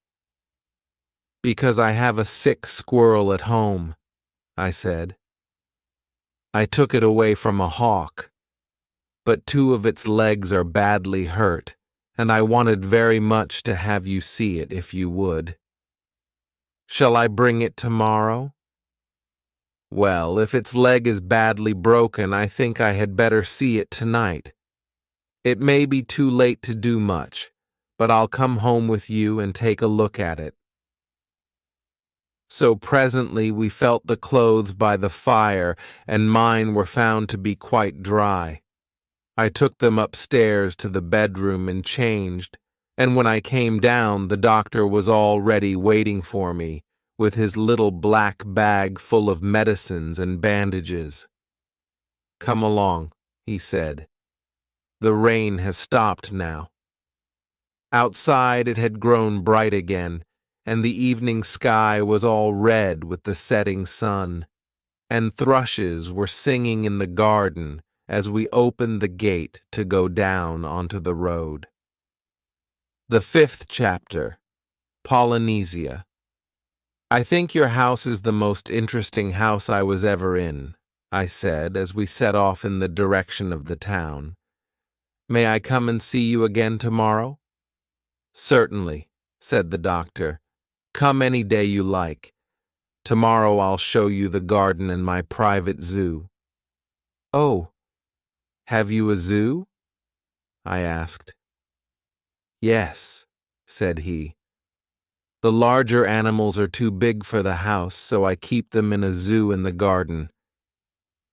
"Because I have a sick squirrel at home," I said. "I took it away from a hawk, but 2 of its legs are badly hurt, and I wanted very much to have you see it if you would." "Shall I bring it tomorrow?" "Well, if its leg is badly broken, I think I had better see it tonight. It may be too late to do much, but I'll come home with you and take a look at it." So presently we felt the clothes by the fire, and mine were found to be quite dry. I took them upstairs to the bedroom and changed, and when I came down, the doctor was already waiting for me, with his little black bag full of medicines and bandages. "Come along," he said. "The rain has stopped now." Outside it had grown bright again, and the evening sky was all red with the setting sun, and thrushes were singing in the garden as we opened the gate to go down onto the road. The 5th chapter, Polynesia. "I think your house is the most interesting house I was ever in," I said as we set off in the direction of the town. "May I come and see you again tomorrow?" "Certainly," said the doctor. "Come any day you like. Tomorrow I'll show you the garden and my private zoo." "Oh, have you a zoo?" I asked. "Yes," said he. "The larger animals are too big for the house, so I keep them in a zoo in the garden.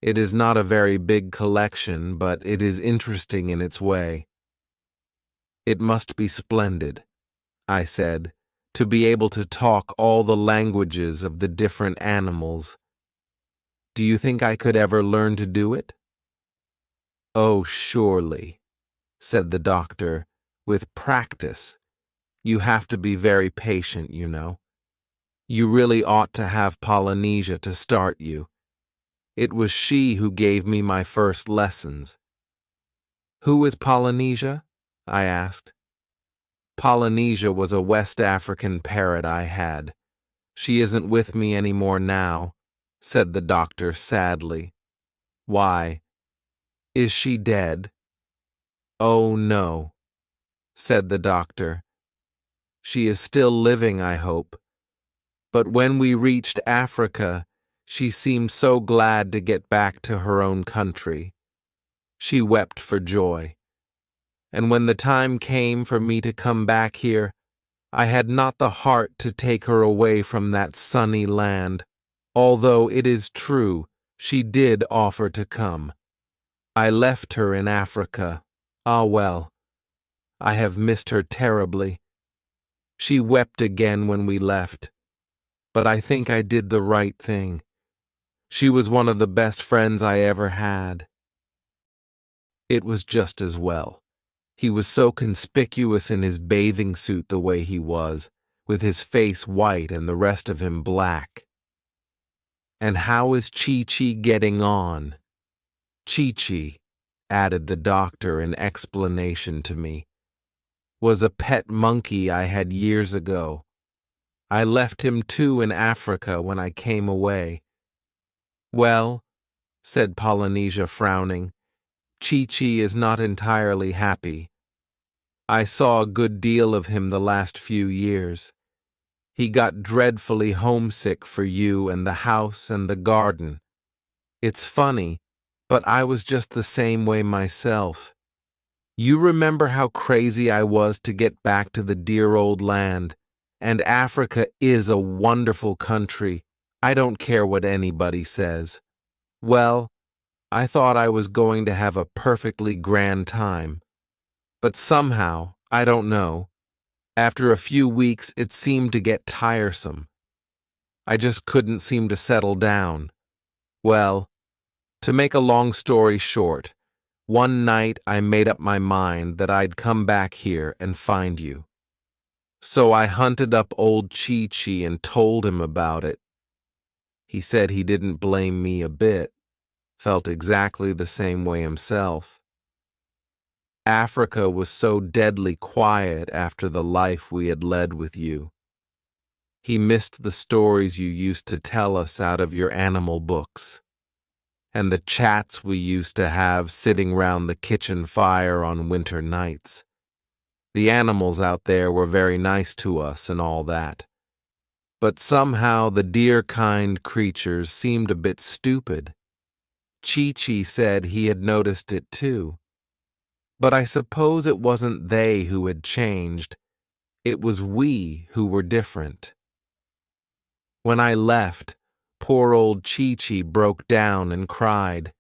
It is not a very big collection, but it is interesting in its way." "It must be splendid," I said, "to be able to talk all the languages of the different animals. Do you think I could ever learn to do it?" "Oh, surely," said the doctor. "With practice. You have to be very patient, you know. You really ought to have Polynesia to start you. It was she who gave me my first lessons." "Who is Polynesia?" I asked. "Polynesia was a West African parrot I had. She isn't with me any more now," said the doctor sadly. "Why? Is she dead?" "Oh, no," said the doctor. "She is still living, I hope. But when we reached Africa, she seemed so glad to get back to her own country. She wept for joy. And when the time came for me to come back here, I had not the heart to take her away from that sunny land, although it is true she did offer to come. I left her in Africa. Ah, well, I have missed her terribly. She wept again when we left, but I think I did the right thing. She was one of the best friends I ever had." It was just as well. He was so conspicuous in his bathing suit the way he was, with his face white and the rest of him black. "And how is Chi-Chi getting on?" "Chi-Chi," added the doctor in explanation to me, "was a pet monkey I had years ago. I left him too in Africa when I came away." "Well," said Polynesia, frowning, "Chi-Chi is not entirely happy. I saw a good deal of him the last few years. He got dreadfully homesick for you and the house and the garden. It's funny, but I was just the same way myself. You remember how crazy I was to get back to the dear old land, and Africa is a wonderful country. I don't care what anybody says. Well, I thought I was going to have a perfectly grand time. But somehow, I don't know, After a few weeks, it seemed to get tiresome. I just couldn't seem to settle down. Well, to make a long story short, one night I made up my mind that I'd come back here and find you. So I hunted up old Chi-Chi and told him about it. He said he didn't blame me a bit, felt exactly the same way himself. Africa was so deadly quiet after the life we had led with you. He missed the stories you used to tell us out of your animal books, and the chats we used to have sitting round the kitchen fire on winter nights. The animals out there were very nice to us and all that. But somehow the deer-kind creatures seemed a bit stupid. Chi-Chi said he had noticed it too. But I suppose it wasn't they who had changed. It was we who were different. When I left, poor old Chi-Chi broke down and cried.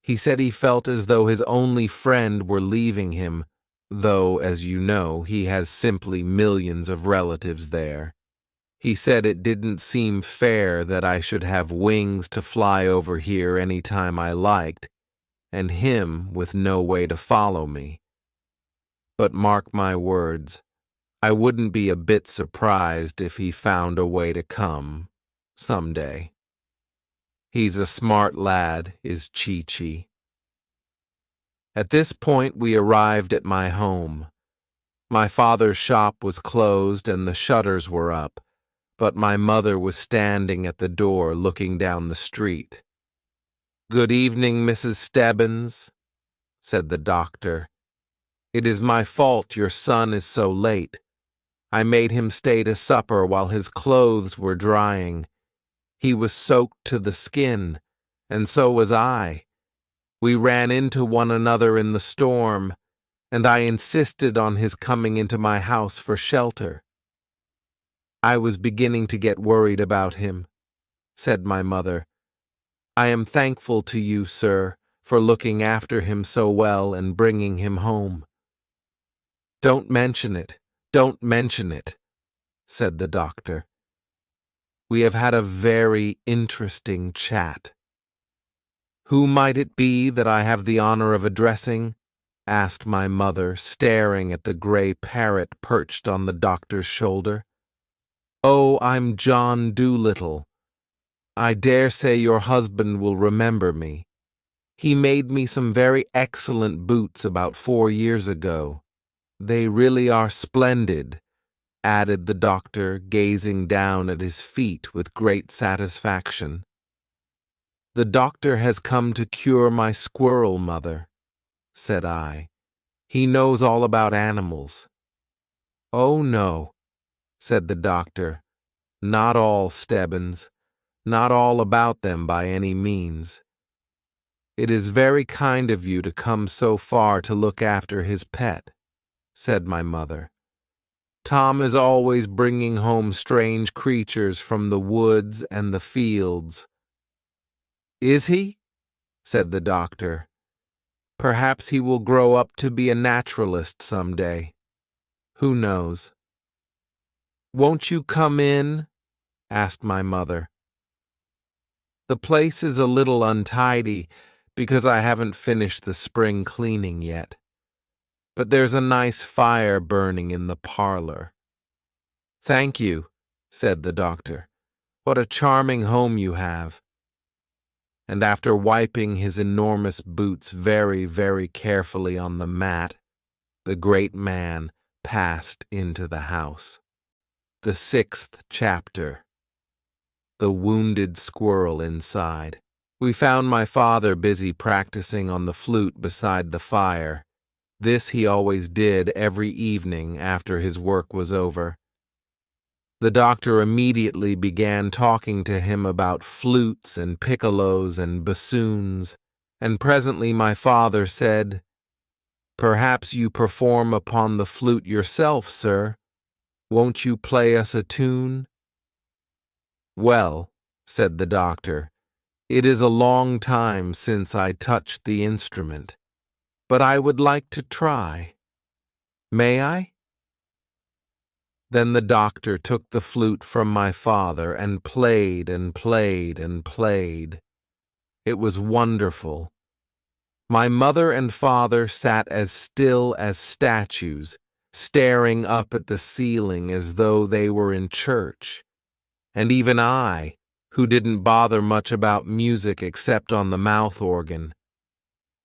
He said he felt as though his only friend were leaving him, though, as you know, he has simply millions of relatives there. He said it didn't seem fair that I should have wings to fly over here any time I liked, and him with no way to follow me. But mark my words, I wouldn't be a bit surprised if he found a way to come, someday. He's a smart lad, is Chi-Chi. At this point we arrived at my home. My father's shop was closed and the shutters were up, but my mother was standing at the door looking down the street. "Good evening, Mrs. Stebbins," said the doctor. "It is my fault your son is so late. I made him stay to supper while his clothes were drying. He was soaked to the skin, and so was I. We ran into one another in the storm, and I insisted on his coming into my house for shelter." "I was beginning to get worried about him," said my mother. "I am thankful to you, sir, for looking after him so well and bringing him home." "Don't mention it, don't mention it," said the doctor. "We have had a very interesting chat." "Who might it be that I have the honor of addressing?" asked my mother, staring at the gray parrot perched on the doctor's shoulder. "Oh, I'm John Dolittle. I dare say your husband will remember me. He made me some very excellent boots about 4 years ago. They really are splendid," added the doctor, gazing down at his feet with great satisfaction. "The doctor has come to cure my squirrel, mother," said I. "He knows all about animals." "Oh, no," said the doctor. "Not all, Stebbins. Not all about them by any means. It is very kind of you to come so far to look after his pet," said my mother. "Tom is always bringing home strange creatures from the woods and the fields." "Is he?" said the doctor. "Perhaps he will grow up to be a naturalist some day. Who knows?" "Won't you come in?" asked my mother. "The place is a little untidy because I haven't finished the spring cleaning yet. But there's a nice fire burning in the parlor." "Thank you," said the doctor. "What a charming home you have." And after wiping his enormous boots very, very carefully on the mat, the great man passed into the house. The 6th chapter. The wounded squirrel inside. We found my father busy practicing on the flute beside the fire. This he always did every evening after his work was over. The doctor immediately began talking to him about flutes and piccolos and bassoons, and presently my father said, "Perhaps you perform upon the flute yourself, sir. Won't you play us a tune?" "Well," said the doctor, "it is a long time since I touched the instrument, but I would like to try. May I?" Then the doctor took the flute from my father and played and played and played. It was wonderful. My mother and father sat as still as statues, staring up at the ceiling as though they were in church. And even I, who didn't bother much about music except on the mouth organ,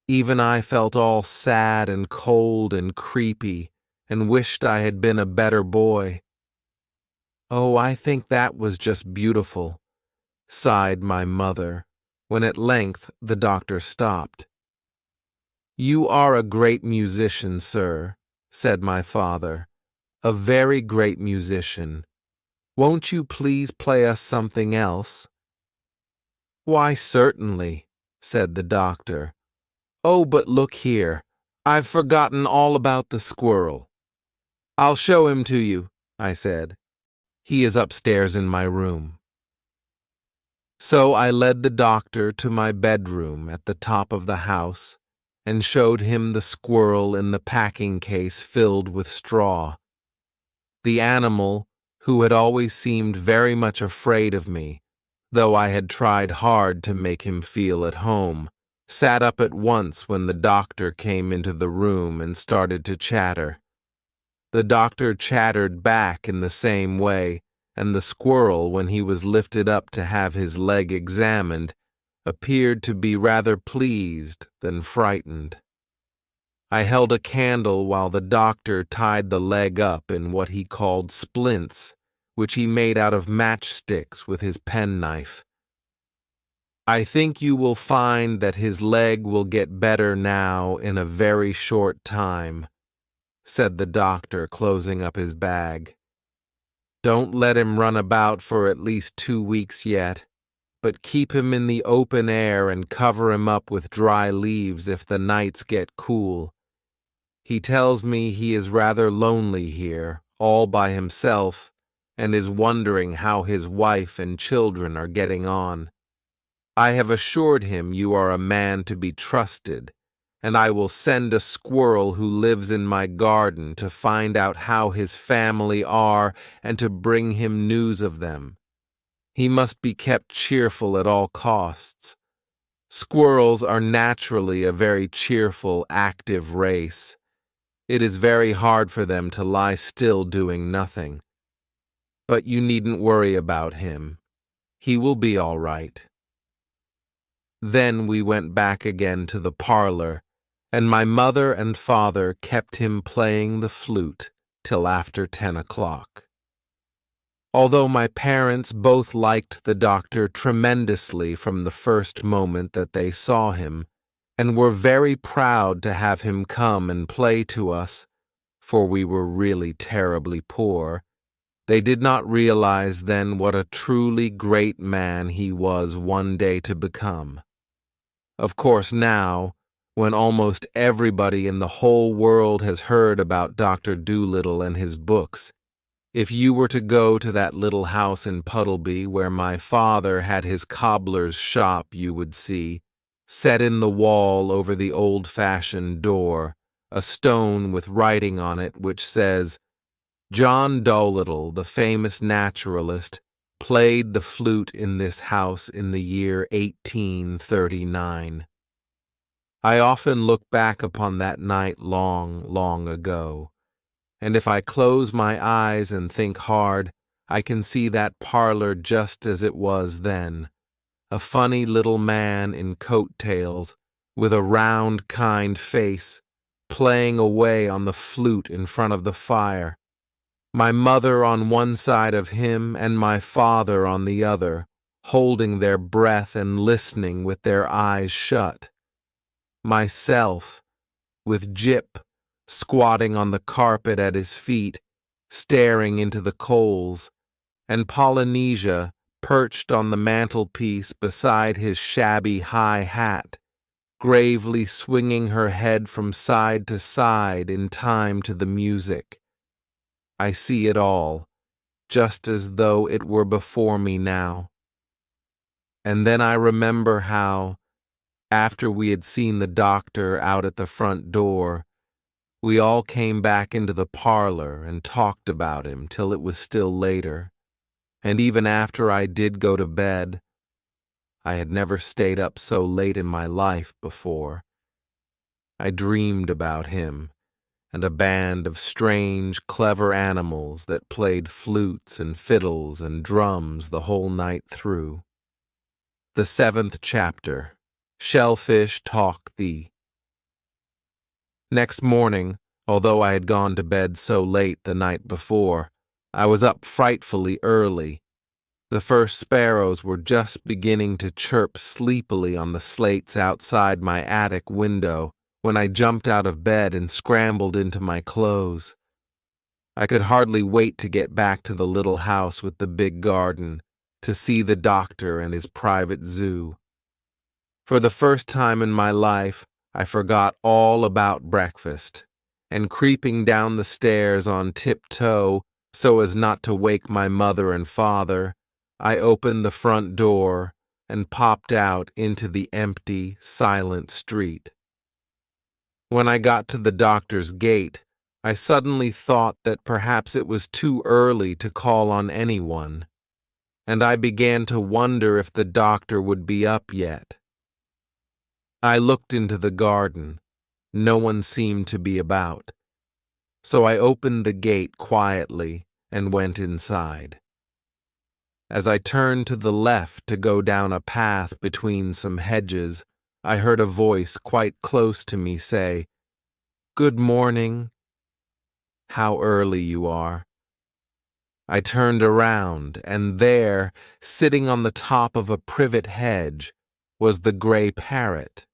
even I felt all sad and cold and creepy and wished I had been a better boy. "Oh, I think that was just beautiful," sighed my mother, when at length the doctor stopped. "You are a great musician, sir," said my father, "a very great musician. Won't you please play us something else?" "Why, certainly," said the doctor. "Oh, but look here, I've forgotten all about the squirrel." "I'll show him to you," I said. "He is upstairs in my room." So I led the doctor to my bedroom at the top of the house and showed him the squirrel in the packing case filled with straw. The animal, who had always seemed very much afraid of me, though I had tried hard to make him feel at home, sat up at once when the doctor came into the room and started to chatter. The doctor chattered back in the same way, and the squirrel, when he was lifted up to have his leg examined, appeared to be rather pleased than frightened. I held a candle while the doctor tied the leg up in what he called splints, which he made out of matchsticks with his penknife. "I think you will find that his leg will get better now in a very short time," said the doctor, closing up his bag. "Don't let him run about for at least 2 weeks yet, but keep him in the open air and cover him up with dry leaves if the nights get cool. He tells me he is rather lonely here, all by himself, and is wondering how his wife and children are getting on. I have assured him you are a man to be trusted, and I will send a squirrel who lives in my garden to find out how his family are and to bring him news of them. He must be kept cheerful at all costs. Squirrels are naturally a very cheerful, active race. It is very hard for them to lie still doing nothing. But you needn't worry about him. He will be all right." Then we went back again to the parlor, and my mother and father kept him playing the flute till after 10 o'clock. Although my parents both liked the doctor tremendously from the first moment that they saw him, and were very proud to have him come and play to us, for we were really terribly poor, they did not realize then what a truly great man he was one day to become. Of course now, when almost everybody in the whole world has heard about Dr. Dolittle and his books, if you were to go to that little house in Puddleby where my father had his cobbler's shop, you would see, set in the wall over the old-fashioned door, a stone with writing on it which says, "John Dolittle, the famous naturalist, played the flute in this house in the year 1839. I often look back upon that night long, long ago, and if I close my eyes and think hard, I can see that parlor just as it was then, a funny little man in coat-tails, with a round, kind face, playing away on the flute in front of the fire, my mother on one side of him and my father on the other, holding their breath and listening with their eyes shut. Myself, with Jip, squatting on the carpet at his feet, staring into the coals, and Polynesia, perched on the mantelpiece beside his shabby high hat, gravely swinging her head from side to side in time to the music. I see it all, just as though it were before me now. And then I remember how, after we had seen the doctor out at the front door, We all came back into the parlor and talked about him till it was still later, and even after I did go to bed, I had never stayed up so late in my life before. I dreamed about him and a band of strange, clever animals that played flutes and fiddles and drums the whole night through. The 7th chapter. Shellfish Talk Thee. Next morning, although I had gone to bed so late the night before, I was up frightfully early. The first sparrows were just beginning to chirp sleepily on the slates outside my attic window when I jumped out of bed and scrambled into my clothes. I could hardly wait to get back to the little house with the big garden, to see the doctor and his private zoo. For the first time in my life, I forgot all about breakfast, and creeping down the stairs on tiptoe so as not to wake my mother and father, I opened the front door and popped out into the empty, silent street. When I got to the doctor's gate, I suddenly thought that perhaps it was too early to call on anyone, and I began to wonder if the doctor would be up yet. I looked into the garden. No one seemed to be about. So I opened the gate quietly and went inside. As I turned to the left to go down a path between some hedges, I heard a voice quite close to me say, "Good morning. How early you are." I turned around, and there, sitting on the top of a privet hedge, was the gray parrot,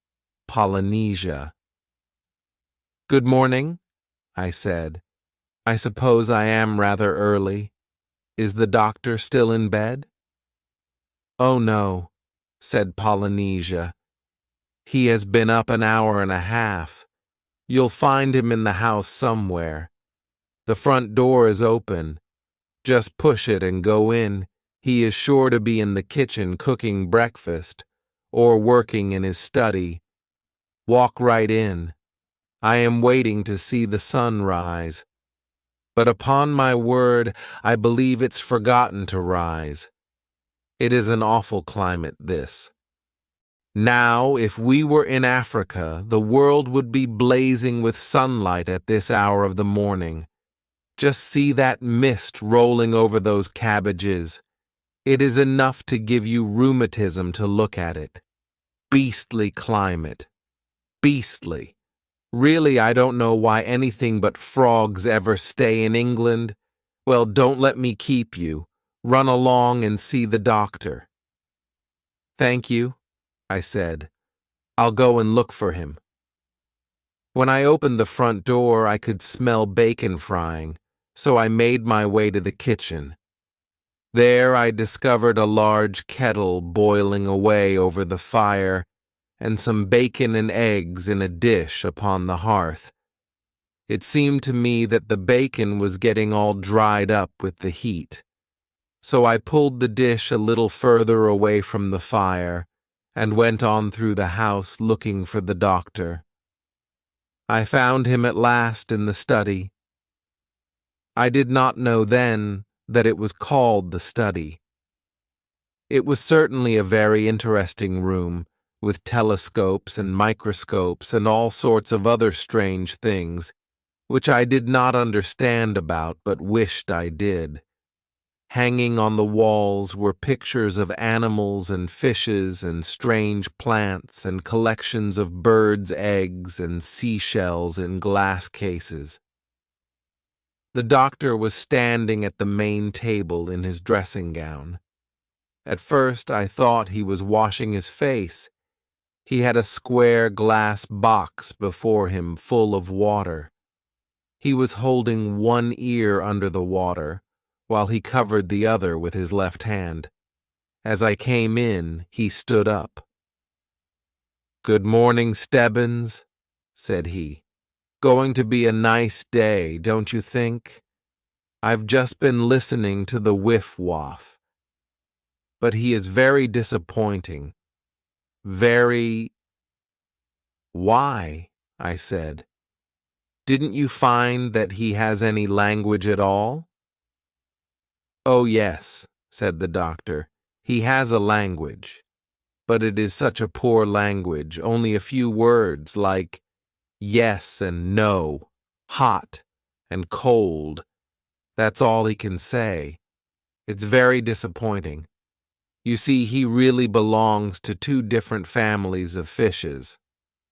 Polynesia. "Good morning," I said. "I suppose I am rather early. Is the doctor still in bed?" "Oh, no," said Polynesia. "He has been up an hour and a half. You'll find him in the house somewhere. The front door is open. Just push it and go in. He is sure to be in the kitchen cooking breakfast, or working in his study. Walk right in. I am waiting to see the sun rise. But upon my word, I believe it's forgotten to rise. It is an awful climate, this. Now, if we were in Africa, the world would be blazing with sunlight at this hour of the morning. Just see that mist rolling over those cabbages. It is enough to give you rheumatism to look at it. Beastly climate. Beastly. Really, I don't know why anything but frogs ever stay in England. Well, don't let me keep you. Run along and see the doctor." "Thank you," I said. "I'll go and look for him." When I opened the front door, I could smell bacon frying, so I made my way to the kitchen. There I discovered a large kettle boiling away over the fire, and some bacon and eggs in a dish upon the hearth. It seemed to me that the bacon was getting all dried up with the heat. So I pulled the dish a little further away from the fire and went on through the house looking for the doctor. I found him at last in the study. I did not know then that it was called the study. It was certainly a very interesting room, with telescopes and microscopes and all sorts of other strange things, which I did not understand about but wished I did. Hanging on the walls were pictures of animals and fishes and strange plants and collections of birds' eggs and seashells in glass cases. The doctor was standing at the main table in his dressing gown. At first I thought he was washing his face. He had a square glass box before him full of water. He was holding one ear under the water, while he covered the other with his left hand. As I came in, he stood up. "Good morning, Stebbins," said he. "Going to be a nice day, don't you think? I've just been listening to the whiff-waff. But he is very disappointing. Very—" "Why?" I said. Didn't you find that he has any language at all? Oh, yes, said the doctor. He has a language, but it is such a poor language, only a few words like yes and no, hot and cold. That's all he can say. It's very disappointing. You see, he really belongs to two different families of fishes.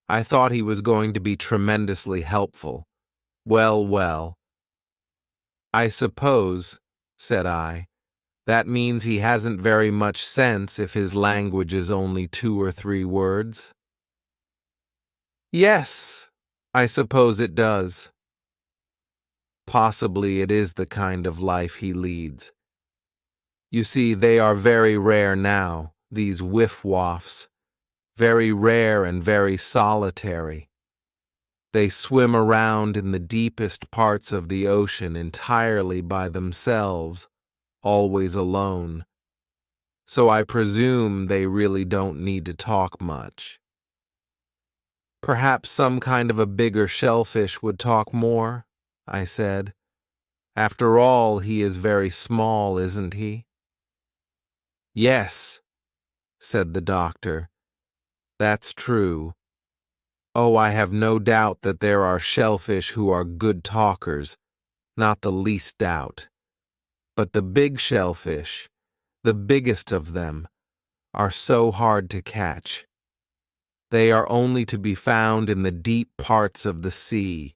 I thought he was going to be tremendously helpful. Well, well. I suppose, said I, that means he hasn't very much sense if his language is only 2 or 3 words. Yes, I suppose it does. Possibly it is the kind of life he leads. You see, they are very rare now, these whiff-waffs, very rare and very solitary. They swim around in the deepest parts of the ocean entirely by themselves, always alone. So I presume they really don't need to talk much. Perhaps some kind of a bigger shellfish would talk more, I said. After all, he is very small, isn't he? Yes, said the doctor. That's true. Oh, I have no doubt that there are shellfish who are good talkers, not the least doubt. But the big shellfish, the biggest of them, are so hard to catch. They are only to be found in the deep parts of the sea,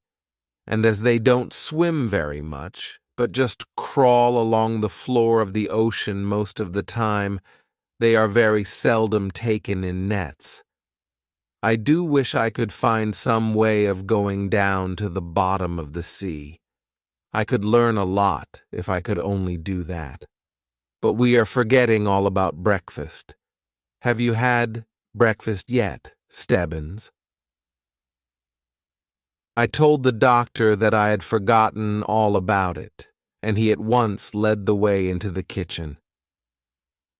and as they don't swim very much, but just crawl along the floor of the ocean most of the time, they are very seldom taken in nets. I do wish I could find some way of going down to the bottom of the sea. I could learn a lot if I could only do that. But we are forgetting all about breakfast. Have you had breakfast yet, Stebbins? I told the doctor that I had forgotten all about it, and he at once led the way into the kitchen.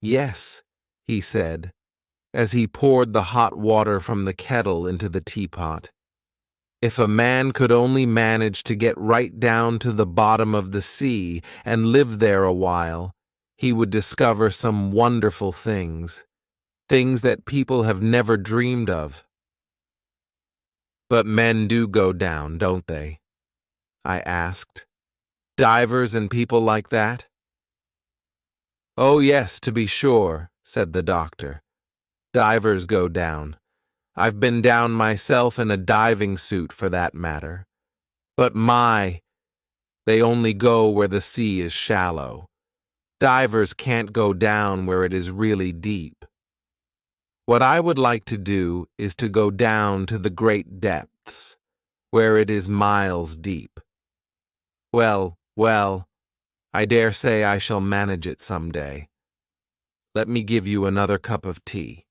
Yes, he said, as he poured the hot water from the kettle into the teapot. If a man could only manage to get right down to the bottom of the sea and live there a while, he would discover some wonderful things, things that people have never dreamed of. But men do go down, don't they? I asked. Divers and people like that? Oh, yes, to be sure, said the doctor. Divers go down. I've been down myself in a diving suit, for that matter. But they only go where the sea is shallow. Divers can't go down where it is really deep. What I would like to do is to go down to the great depths, where it is miles deep. Well, I dare say I shall manage it some day. Let me give you another cup of tea.